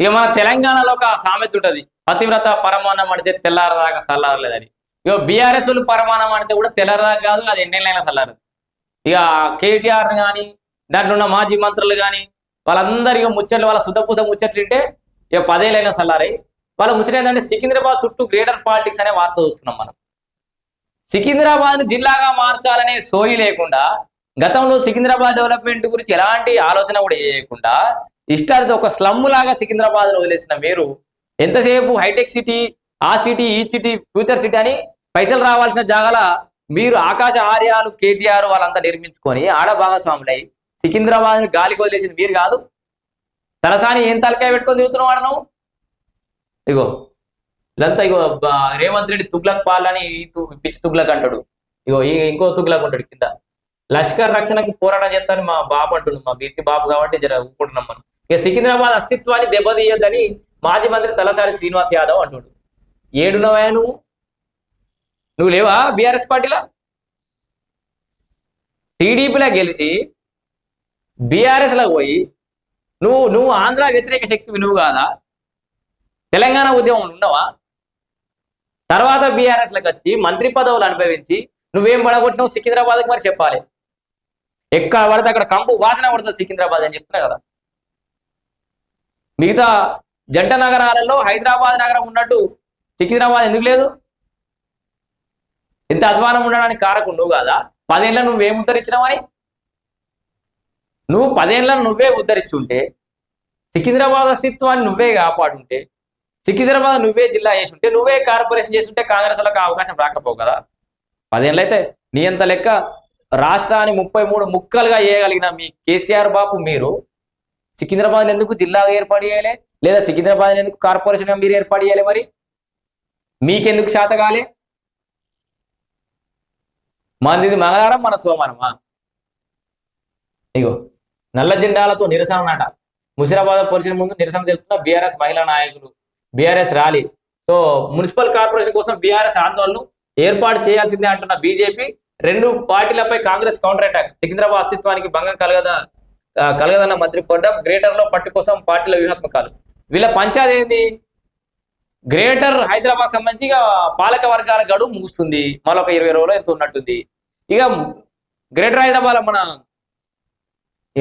ఇక మన తెలంగాణలో ఒక సామెత ఉంటుంది, పతివ్రత పరమాన్నం అడితే తెల్లారదాకా చల్లారలేదని. ఇక బీఆర్ఎస్ పరమాన్నం అంటే కూడా తెల్లారదాకా కాదు, అది ఎన్నెళ్ళైనా చల్లారదు. ఇక కేటీఆర్ కానీ దాంట్లో ఉన్న మాజీ మంత్రులు కానీ వాళ్ళందరూ ఇక ముచ్చట్లు, వాళ్ళ శుద్ధపూస ముచ్చట్లు తింటే ఇక 10 ఏళ్ళైనా చల్లారాయి. వాళ్ళ ముచ్చట ఏంటంటే సికింద్రాబాద్ చుట్టూ గ్రేటర్ పాలిటిక్స్ అనే వార్త చూస్తున్నాం మనం. సికింద్రాబాద్ జిల్లాగా మార్చాలనే సోయి లేకుండా, గతంలో సికింద్రాబాద్ డెవలప్మెంట్ గురించి ఎలాంటి ఆలోచన కూడా చేయకుండా ఇష్టాలతో ఒక స్లమ్ లాగా సికింద్రాబాద్ వదిలేసిన మీరు ఎంతసేపు హైటెక్ సిటీ, ఆ సిటీ, ఈ సిటీ, ఫ్యూచర్ సిటీ అని పైసలు రావాల్సిన జాగాల మీరు ఆకాశ ఆర్యాలు కేటీఆర్ వాళ్ళంతా నిర్మించుకొని ఆడ భాగస్వాములై సికింద్రాబాద్ గాలికి వదిలేసింది మీరు కాదు. తలసాని ఏం తలకాయ పెట్టుకొని తిరుగుతున్నావు వాడు నువ్వు? ఇగో ఇదంతా ఇగో రేవంత్ రెడ్డి తుగ్లక్ పాలని పిచ్చి తుగ్లక్ అంటాడు. ఇగో ఇంకో తుగ్లక్ ఉంటాడు కింద. లష్కర్ రక్షణకు పోరాటం చేస్తాను మా బాబు అంటున్నాడు, మా బీసీ బాబు కాబట్టి జర ఊపుకుంటున్నాం మనం. ఇక సికింద్రాబాద్ అస్తిత్వాన్ని దెబ్బతీయద్దని మాజీ మంత్రి తలసాని శ్రీనివాస్ యాదవ్ అంటున్నాడు. ఏడునవా నువ్వు లేవా బీఆర్ఎస్ పార్టీలో? టీడీపీలో గెలిచి బీఆర్ఎస్లో పోయి నువ్వు ఆంధ్ర వ్యతిరేక శక్తివి నువ్వు కాదా? తెలంగాణ ఉద్యమం ఉన్నావా? తర్వాత బీఆర్ఎస్లకు వచ్చి మంత్రి పదవులు అనుభవించి నువ్వేం పడగొట్టినావు సికింద్రాబాద్కి మరి చెప్పాలి. ఎక్కడ పడితే అక్కడ కంపు వాసన పడుతుంది సికింద్రాబాద్ అని చెప్తున్నా కదా. మిగతా జంట నగరాలలో హైదరాబాద్ నగరం ఉన్నట్టు సికింద్రాబాద్ ఎందుకు లేదు? ఇంత అధ్వానం ఉండడానికి కారకుడు నువ్వు కాదా? 10 ఏళ్ళ నువ్వేం ఉద్ధరించినావని? నువ్వు 10 ఏళ్ళ నువ్వే ఉద్ధరించుంటే, సికింద్రాబాద్ అస్తిత్వాన్ని నువ్వే కాపాడుంటే, సికింద్రాబాద్ నువ్వే జిల్లా చేసుంటే, నువ్వే కార్పొరేషన్ చేస్తుంటే కాంగ్రెస్ వాళ్ళకి అవకాశం రాకపోవు కదా. 10 ఏళ్ళు అయితే నీ అంత లెక్క రాష్ట్రాన్ని 33 ముక్కలుగా చేయగలిగిన మీ కేసీఆర్ బాపు మీరు సికింద్రాబాద్ ఎందుకు జిల్లాగా ఏర్పాటు చేయాలి? లేదా సికింద్రాబాద్ ఎందుకు కార్పొరేషన్గా మీరు ఏర్పాటు చేయాలి? మరి మీకెందుకు శాత కాలే? మందిది మంగళవారం, మన సోమవారమా? ఇగో నల్ల జెండాలతో నిరసన నాట. ముషిరాబాద్ పోలీసుల ముందు నిరసన తెలుపుతున్న బీఆర్ఎస్ మహిళా నాయకులు, BRS rally. So municipal corporation కోసం బీఆర్ఎస్ ఆందోళనలు ఏర్పాటు చేయాల్సిందే అంటున్న బీజేపీ. 2 పార్టీలపై కాంగ్రెస్ కౌంటర్ అటాక్. సికింద్రాబాద్ అస్తిత్వానికి భంగం కలగదన్న మంత్రి పొడ్డం. గ్రేటర్ లో పట్టు కోసం పార్టీల వ్యూహాత్మకాలు. వీళ్ళ పంచాయతీ ఏంది? గ్రేటర్ హైదరాబాద్ సంబంధించి ఇక పాలక వర్గాల గడువు ముగుస్తుంది. మరొక 20 రోజులు ఎంత ఉన్నట్టుంది. ఇక గ్రేటర్ హైదరాబాద్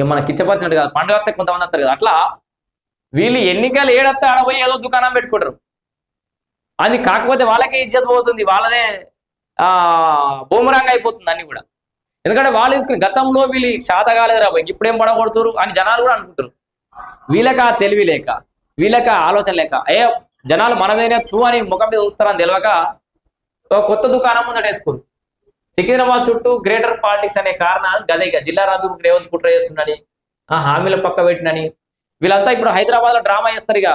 మన కిచ్చపరిచినట్టు కాదు, పండుగ వస్తే కొంతమంది వస్తారు కదా, అట్లా వీళ్ళు ఎన్నికలు ఏడత్తే ఆడపోయి ఏదో దుకాణం పెట్టుకుంటారు. అది కాకపోతే వాళ్ళకే ఇజ్జత్ పోతుంది, వాళ్ళనే బూమరాంగ్ అయిపోతుంది అన్ని కూడా. ఎందుకంటే వాళ్ళు తీసుకుని గతంలో వీళ్ళు శాత కాలేదురా ఇప్పుడేం పడగొడుతురు అని జనాలు కూడా అనుకుంటారు. వీళ్ళకి ఆ తెలివి లేక, వీళ్ళకి ఆలోచన లేక, జనాలు మనమేనే తూ అని ముఖం మీద చూస్తారని తెలియక కొత్త దుకాణం ముందట వేసుకోరు. సికింద్రాబాద్ చుట్టూ గ్రేటర్ పాలిటిక్స్ అనే కారణాలు గదే. జిల్లా రద్దుకు రేవంత్ కుట్ర చేస్తుండని, హామీల పక్క పెట్టినని వీళ్ళంతా ఇప్పుడు హైదరాబాద్ లో డ్రామా చేస్తారు. ఇక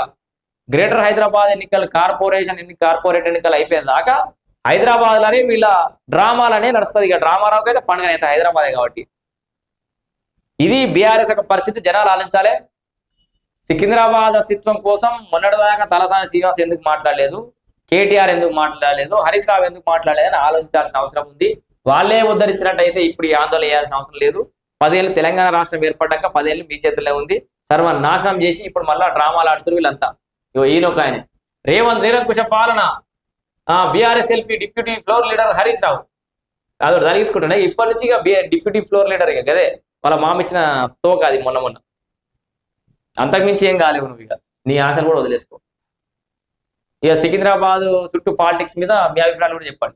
గ్రేటర్ హైదరాబాద్ ఎన్నికలు, కార్పొరేట్ ఎన్నికలు అయిపోయిన దాకా హైదరాబాద్ లోనే వీళ్ళ డ్రామాలనే నడుస్తుంది. ఇక డ్రామారావుకి అయితే పండుగ అయితే హైదరాబాదే కాబట్టి. ఇది బీఆర్ఎస్ యొక్క పరిస్థితి. జనాలు ఆలోచించాలి. సికింద్రాబాద్ అస్తిత్వం కోసం మొన్నటిదాకా తలసాని శ్రీనివాస్ ఎందుకు మాట్లాడలేదు, కేటీఆర్ ఎందుకు మాట్లాడలేదు, హరీష్ రావు ఎందుకు మాట్లాడలేదు అని ఆలోచించాల్సిన అవసరం ఉంది. వాళ్ళే ఉద్ధరించినట్టయితే ఇప్పుడు ఈ ఆందోళన చేయాల్సిన అవసరం లేదు. 10 ఏళ్ళు తెలంగాణ రాష్ట్రం ఏర్పడ్డాక 10 ఏళ్ళు మీ చేతుల్లో ఉంది. సర్వనాశనం చేసి ఇప్పుడు మళ్ళా డ్రామాలు ఆడుతున్నారు వీళ్ళంతా. ఈయనొక ఆయన రేవంత్ నిరంకుశ పాలన, BRS LP deputy floor leader Harish Rao అదొకటి తలిగించుకుంటున్నా. ఇప్పటి నుంచి ఇక డిప్యూటీ ఫ్లోర్ లీడర్ ఇక గదే వాళ్ళ మామ ఇచ్చిన తోక అది మొన్న. అంతకుమించి ఏం కాలేవు నువ్వు. ఇక నీ ఆశలు కూడా వదిలేసుకో. ఇక సికింద్రాబాద్ చుట్టూ పాలిటిక్స్ మీద మీ అభిప్రాయాలు కూడా చెప్పండి.